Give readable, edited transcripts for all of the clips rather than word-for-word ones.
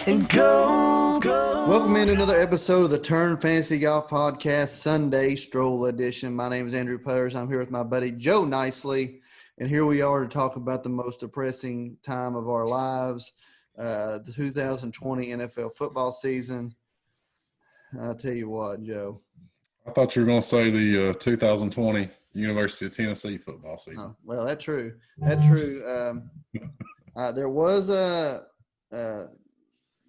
and go. Welcome into another episode of the Turn Fantasy Golf Podcast Sunday Stroll Edition. My name is Andrew Putters. I'm here with my buddy Joe Nicely, and here we are to talk about the most depressing time of our lives, the 2020 NFL football season. I'll tell you what, Joe. I thought you were going to say the 2020 University of Tennessee football season. Oh, well, that's true. That's true. There was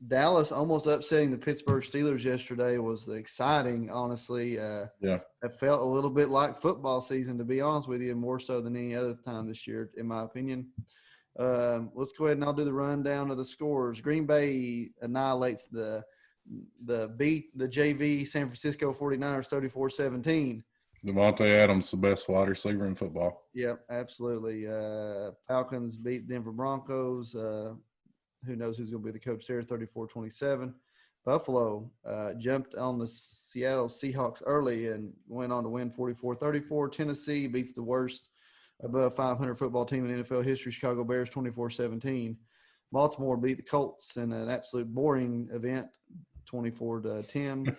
Dallas almost upsetting the Pittsburgh Steelers yesterday was exciting, honestly. Yeah. It felt a little bit like football season, to be honest with you, more so than any other time this year, in my opinion. Let's go ahead and I'll do the rundown of the scores. Green Bay annihilates the JV San Francisco 49ers 34-17. Devontae Adams, the best wide receiver in football. Yep, absolutely. Falcons beat Denver Broncos. Who knows who's going to be the coach there, 34-27. Buffalo jumped on the Seattle Seahawks early and went on to win 44-34. Tennessee beats the worst above 500 football team in NFL history, Chicago Bears, 24-17. Baltimore beat the Colts in an absolute boring event, 24-10.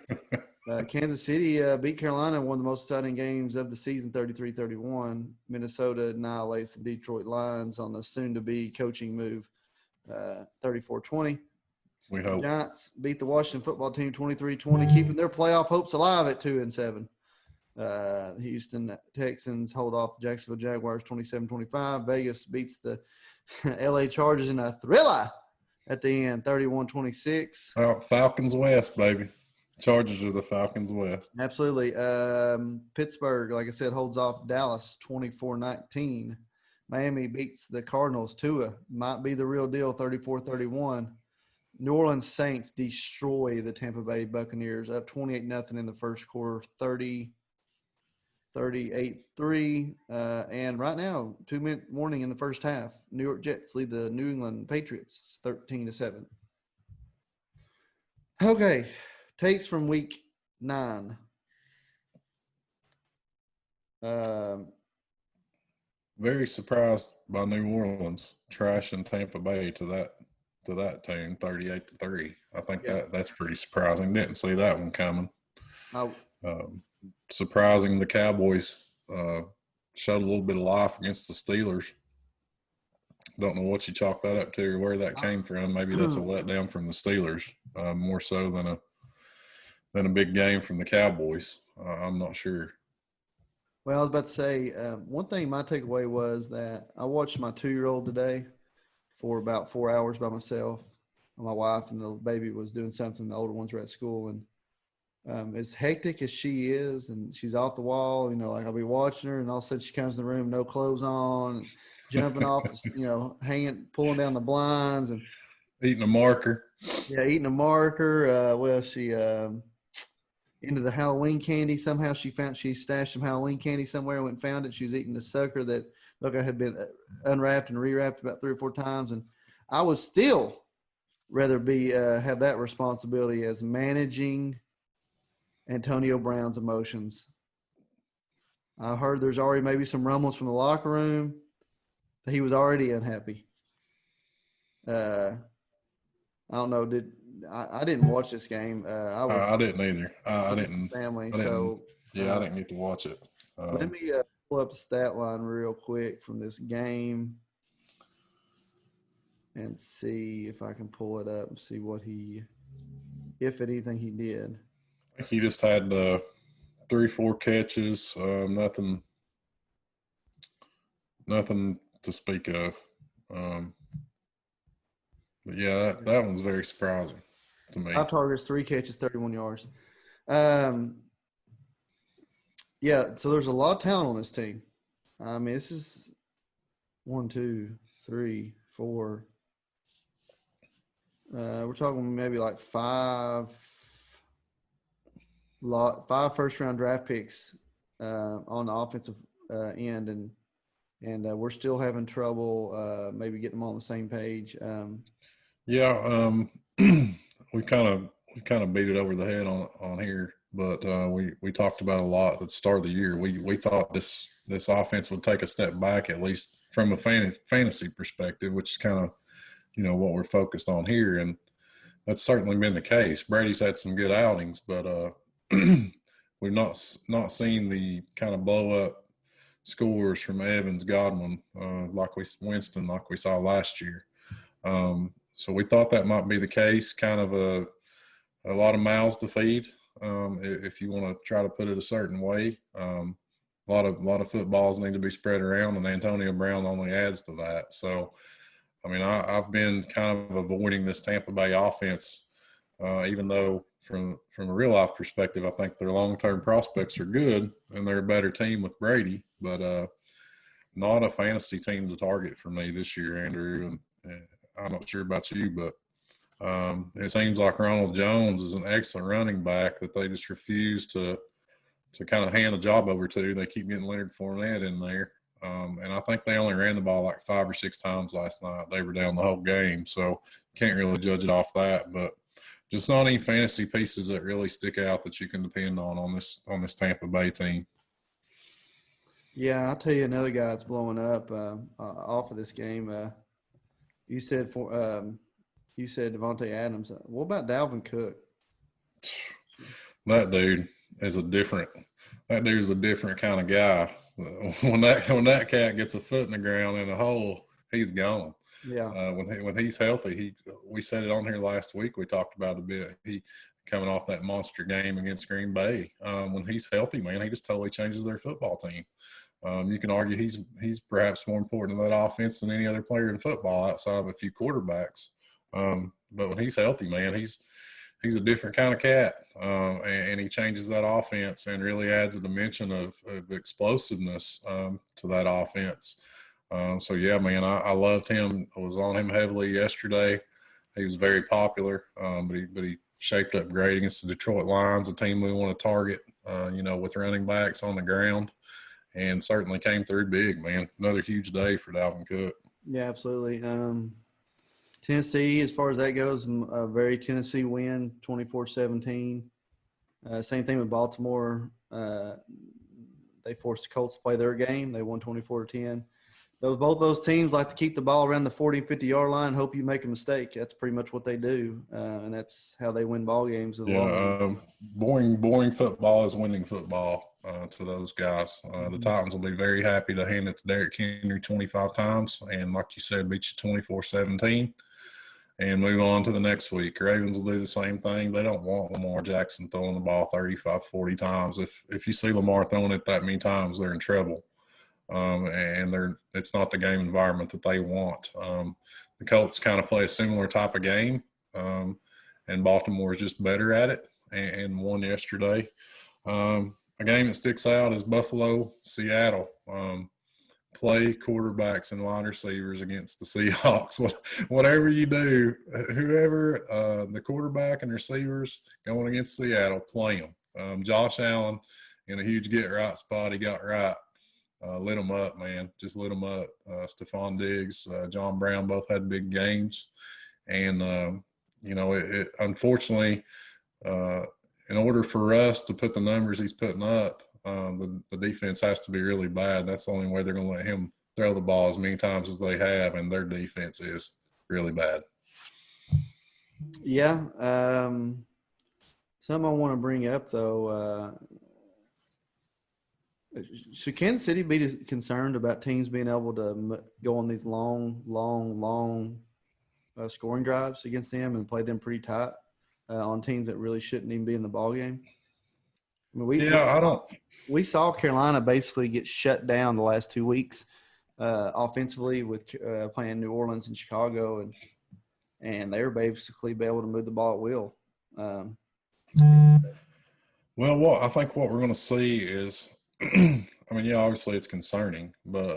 Kansas City beat Carolina, one of the most exciting games of the season, 33-31. Minnesota annihilates the Detroit Lions on the soon-to-be coaching move, 34-20. We hope. Giants beat the Washington football team 23-20, keeping their playoff hopes alive at 2-7. Houston Texans hold off the Jacksonville Jaguars 27-25. Vegas beats the LA Chargers in a thriller at the end, 31-26. Falcons West, baby. Chargers are the Falcons West. Absolutely. Pittsburgh, like I said, holds off Dallas 24-19. Miami beats the Cardinals. Tua might be the real deal, 34-31. New Orleans Saints destroy the Tampa Bay Buccaneers, up 28-0 in the first quarter, 38-3. And right now, 2-minute warning in the first half. New York Jets lead the New England Patriots 13-7. Okay, takes from week 9. Very surprised by New Orleans trashing Tampa Bay to that tune, 38-3. I think that's pretty surprising. Didn't see that one coming. Surprising the Cowboys showed a little bit of life against the Steelers. Don't know what you chalk that up to or where that came from. Maybe that's a letdown from the Steelers, more so than a big game from the Cowboys. I'm not sure. Well, I was about to say, one thing my takeaway was that I watched my 2-year-old today for about 4 hours by myself. My wife and the baby was doing something. The older ones were at school. And as hectic as she is, and she's off the wall, like I'll be watching her, and all of a sudden she comes in the room, no clothes on, jumping off, hanging, pulling down the blinds. And eating a marker. Yeah, eating a marker. She into the Halloween candy. Somehow she stashed some Halloween candy somewhere and went and found it. She was eating the sucker that had been unwrapped and rewrapped about 3 or 4 times. And I would still rather have that responsibility as managing Antonio Brown's emotions. I heard there's already maybe some rumbles from the locker room that he was already unhappy. I don't know. I didn't watch this game. I didn't either. I didn't. Family. I didn't get to watch it. Let me pull up the stat line real quick from this game and see if I can pull it up and see what if anything he did. I think he just had 3-4 catches. Nothing to speak of. But yeah, that one's very surprising to me. 5 targets, 3 catches, 31 yards. Yeah, so there's a lot of talent on this team. I mean, this is 1, 2, 3, 4. We're talking maybe like 5 first-round draft picks on the offensive end, and we're still having trouble maybe getting them on the same page. We kind of beat it over the head on here, but we talked about a lot at the start of the year. We thought this offense would take a step back, at least from a fantasy perspective, which is kind of what we're focused on here. And that's certainly been the case. Brady's had some good outings, but we've not seen the kind of blow up scores from Evans, Godwin, Winston, like we saw last year. So we thought that might be the case. Kind of a lot of mouths to feed, if you want to try to put it a certain way. A lot of footballs need to be spread around, and Antonio Brown only adds to that. So, I mean, I've been kind of avoiding this Tampa Bay offense, even though from a real life perspective, I think their long term prospects are good, and they're a better team with Brady. But not a fantasy team to target for me this year, Andrew. And I'm not sure about you, but it seems like Ronald Jones is an excellent running back that they just refuse to kind of hand the job over to. They keep getting Leonard Fournette in there. And I think they only ran the ball like 5 or 6 times last night. They were down the whole game, so can't really judge it off that. But just not any fantasy pieces that really stick out that you can depend on this Tampa Bay team. Yeah, I'll tell you another guy that's blowing up off of this game. You said Devontae Adams. What about Dalvin Cook? That dude is a different kind of guy. When that cat gets a foot in the ground in a hole, he's gone. Yeah. When he's healthy, we said it on here last week. We talked about it a bit. He coming off that monster game against Green Bay. When he's healthy, man, he just totally changes their football team. You can argue he's perhaps more important to that offense than any other player in football outside of a few quarterbacks. But when he's healthy, man, he's a different kind of cat, and he changes that offense and really adds a dimension of explosiveness to that offense. So yeah, man, I loved him. I was on him heavily yesterday. He was very popular, but he shaped up great against the Detroit Lions, a team we want to target. With running backs on the ground, and certainly came through big, man. Another huge day for Dalvin Cook. Yeah, absolutely. Tennessee, as far as that goes, a very Tennessee win, 24-17. Same thing with Baltimore. They forced the Colts to play their game. They won 24-10. Both those teams like to keep the ball around the 40 and 50-yard line, hope you make a mistake. That's pretty much what they do, and that's how they win ball games. Boring football is winning football to those guys. The Titans will be very happy to hand it to Derrick Henry 25 times, and like you said, beat you 24-17. And move on to the next week. Ravens will do the same thing. They don't want Lamar Jackson throwing the ball 35, 40 times. If you see Lamar throwing it that many times, they're in trouble. And it's not the game environment that they want. The Colts kind of play a similar type of game, and Baltimore is just better at it and won yesterday. A game that sticks out is Buffalo, Seattle. Play quarterbacks and wide receivers against the Seahawks. Whatever you do, whoever the quarterback and receivers going against Seattle, play them. Josh Allen in a huge get-right spot, he got right. Lit them up, man. Just lit them up. Stephon Diggs, John Brown both had big games. And, it unfortunately, in order for us to put the numbers he's putting up, the defense has to be really bad. That's the only way they're going to let him throw the ball as many times as they have, and their defense is really bad. Yeah. Something I want to bring up, though, should Kansas City be concerned about teams being able to go on these long scoring drives against them and play them pretty tight on teams that really shouldn't even be in the ballgame? I mean, we saw Carolina basically get shut down the last 2 weeks offensively with playing New Orleans and Chicago, and they were basically able to move the ball at will. Well, I think what we're going to see is, obviously it's concerning, but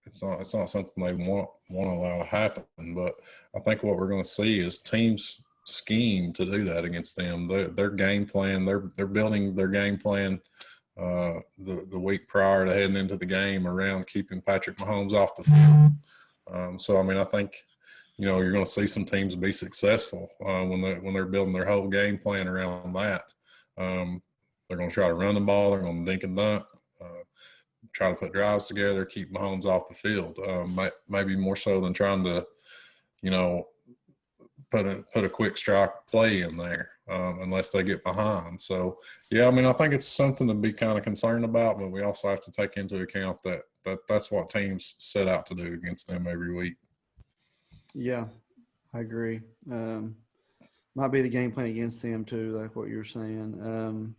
it's not something they want to allow to happen. But I think what we're going to see is teams scheme to do that against them. Their game plan, they're building their game plan the week prior to heading into the game around keeping Patrick Mahomes off the field. So I think you're going to see some teams be successful when they're building their whole game plan around that. They're going to try to run the ball. They're going to dink and dunk, try to put drives together, keep Mahomes off the field. Maybe more so than trying to, put a quick strike play in there unless they get behind. So yeah, I mean, I think it's something to be kind of concerned about, but we also have to take into account that's what teams set out to do against them every week. Yeah, I agree. Might be the game plan against them too, like what you're saying.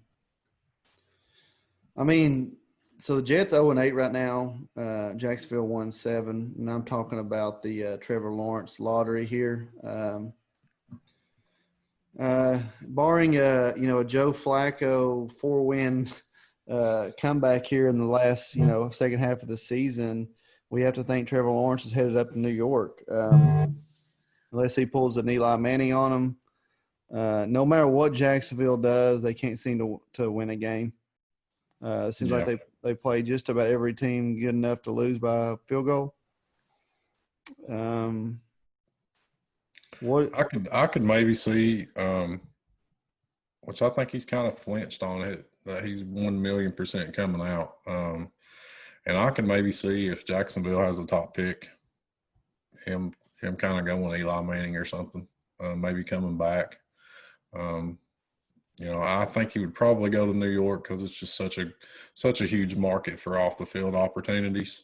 I mean, so the Jets 0-8 right now. Jacksonville 1-7, and I'm talking about the Trevor Lawrence lottery here. Barring a Joe Flacco 4-win comeback here in the last second half of the season, we have to think Trevor Lawrence is headed up to New York. Unless he pulls an Eli Manning on him. No matter what Jacksonville does, they can't seem to win a game. It seems like they play just about every team good enough to lose by a field goal. What I could maybe see, which I think he's kind of flinched on it, that he's 1,000,000% coming out. And I can maybe see if Jacksonville has a top pick, him kind of going Eli Manning or something, maybe coming back. I think he would probably go to New York because it's just such a huge market for off the field opportunities.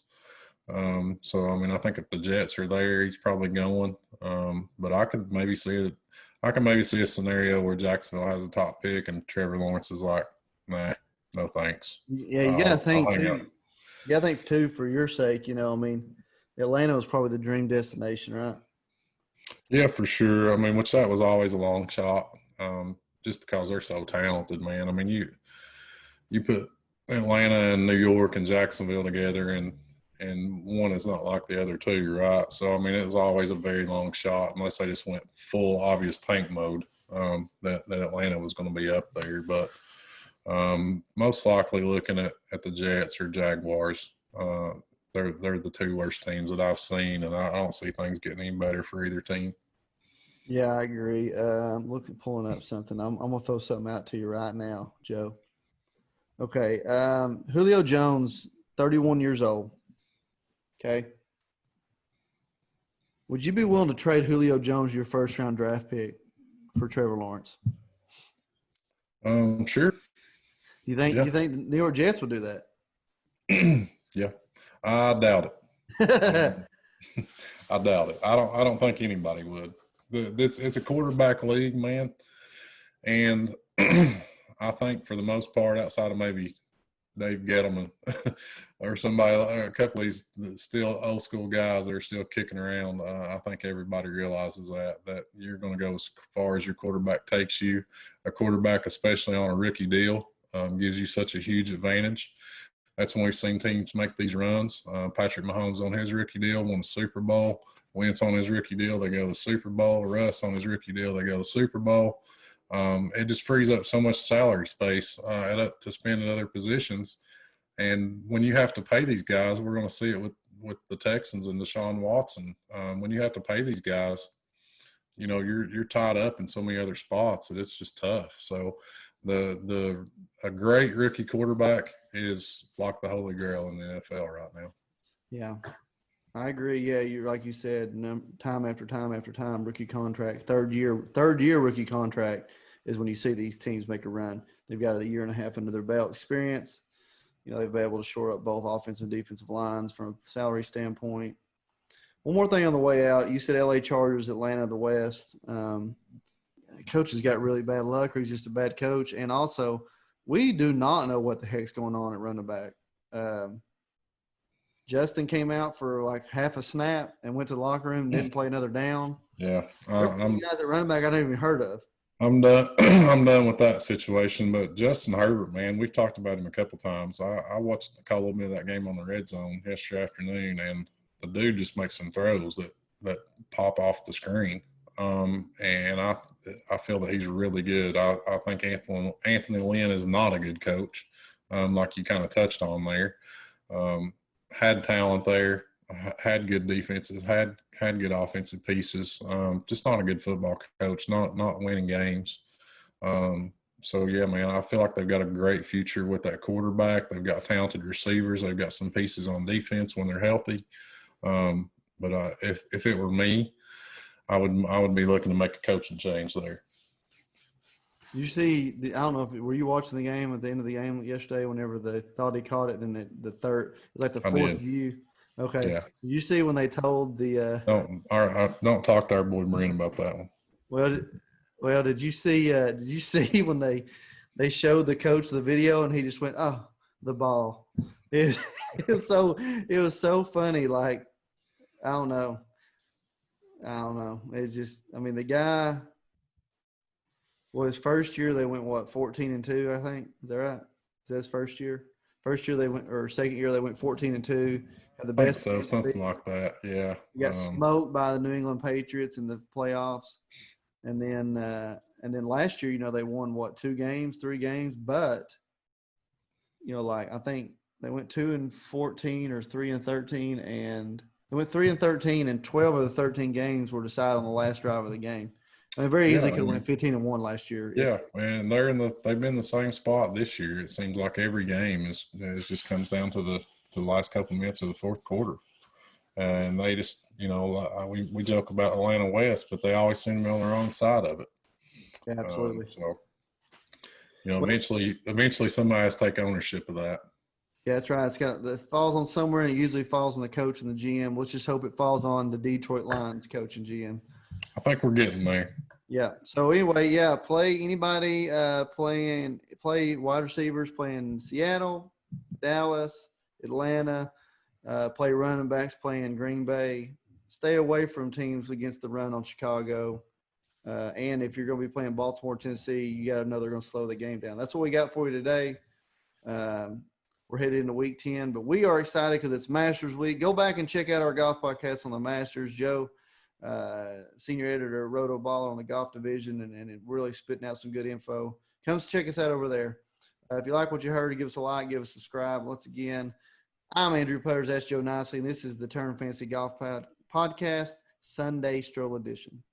So I mean, I think if the Jets are there, he's probably going. But I could maybe see a scenario where Jacksonville has a top pick and Trevor Lawrence is like, nah, no thanks. Yeah, you gotta think too. You gotta think too, for your sake. I mean, Atlanta was probably the dream destination, right? Yeah, for sure. I mean, which that was always a long shot, just because they're so talented, man. I mean, you put Atlanta and New York and Jacksonville together, and one is not like the other two, right? So, I mean, it was always a very long shot unless they just went full obvious tank mode, that Atlanta was going to be up there. But most likely looking at the Jets or Jaguars, they're the two worst teams that I've seen, and I don't see things getting any better for either team. Yeah, I agree. I'm pulling up something. I'm gonna throw something out to you right now, Joe. Okay, Julio Jones, 31 years old. Okay, would you be willing to trade Julio Jones, your first round draft pick, for Trevor Lawrence? Sure. You think the New York Jets would do that? Yeah, I doubt it. I doubt it. I don't think anybody would. It's a quarterback league, man, and I think for the most part, outside of maybe Dave Gettleman or somebody, or a couple of these still old school guys that are still kicking around, I think everybody realizes that you're going to go as far as your quarterback takes you. A quarterback, especially on a rookie deal, gives you such a huge advantage. That's when we've seen teams make these runs. Patrick Mahomes on his rookie deal won the Super Bowl. Wentz on his rookie deal, they go to the Super Bowl. Russ on his rookie deal, they go to the Super Bowl. It just frees up so much salary space to spend at other positions. And when you have to pay these guys, we're going to see it with the Texans and Deshaun Watson. When you have to pay these guys, you're tied up in so many other spots that it's just tough. So a great rookie quarterback is like the holy grail in the NFL right now. Yeah, I agree. Yeah, you like you said, time after time after time, rookie contract, third year rookie contract is when you see these teams make a run. They've got a year and a half under their belt experience. They've been able to shore up both offensive and defensive lines from a salary standpoint. One more thing on the way out, you said LA Chargers, Atlanta, the West. Coach has got really bad luck, or he's just a bad coach. And also, we do not know what the heck's going on at running back. Justin came out for like half a snap and went to the locker room and didn't play another down. Yeah. Guys at running back I never even heard of. I'm done. I'm done with that situation. But Justin Herbert, man, we've talked about him a couple times. I watched a little bit of that game on the Red Zone yesterday afternoon, and the dude just makes some throws that pop off the screen. And I feel that he's really good. I think Anthony Lynn is not a good coach, like you kind of touched on there. Had talent there, had good defenses, had good offensive pieces. Just not a good football coach, not winning games. So yeah, man, I feel like they've got a great future with that quarterback. They've got talented receivers. They've got some pieces on defense when they're healthy. But if it were me, I would be looking to make a coaching change there. You see, I don't know if were you watching the game at the end of the game yesterday? Whenever they thought he caught it, and then the third, like the fourth view. Okay, yeah. You see when they told the Don't talk to our boy Marine about that one. well, did you see? Did you see when they showed the coach the video and he just went, "Oh, the ball." It, it was so funny. Like I don't know. It just, I mean, the guy. Well, his first year they went 14-2, I think. Is that right? Is that his first year? First year they went, or second year they went 14-2. Had the I think best. so, something like that. Yeah. Got smoked by the New England Patriots in the playoffs, and then last year, they won 3 games, but like I think they went 2-14 or 3-13, and they went 3-13, and 12 of the 13 games were decided on the last drive of the game. I mean, very easily could have went 15-1 last year. Yeah, and they've been in the same spot this year. It seems like every game is just comes down to the last couple minutes of the fourth quarter, and they just we joke about Atlanta West, but they always seem to be on the wrong side of it. Yeah, absolutely. Eventually somebody has to take ownership of that. Yeah, that's right. It falls on somewhere, and it usually falls on the coach and the GM. Let's just hope it falls on the Detroit Lions coach and GM. I think we're getting there. Yeah. So anyway, play anybody play wide receivers playing Seattle, Dallas, Atlanta, play running backs playing Green Bay. Stay away from teams against the run on Chicago. And if you're going to be playing Baltimore, Tennessee, you got to know they're going to slow the game down. That's what we got for you today. We're headed into week 10, but we are excited because it's Masters week. Go back and check out our golf podcast on the Masters. Joe, senior editor at Roto Baller on the golf division, and it really spitting out some good info. Come check us out over there. If you like what you heard, give us a like, give us a subscribe. Once again, I'm Andrew Putters. That's Joe Nicely, and this is the Turn Fantasy Golf Podcast Sunday Stroll Edition.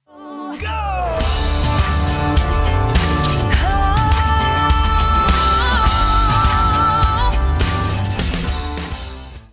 Go!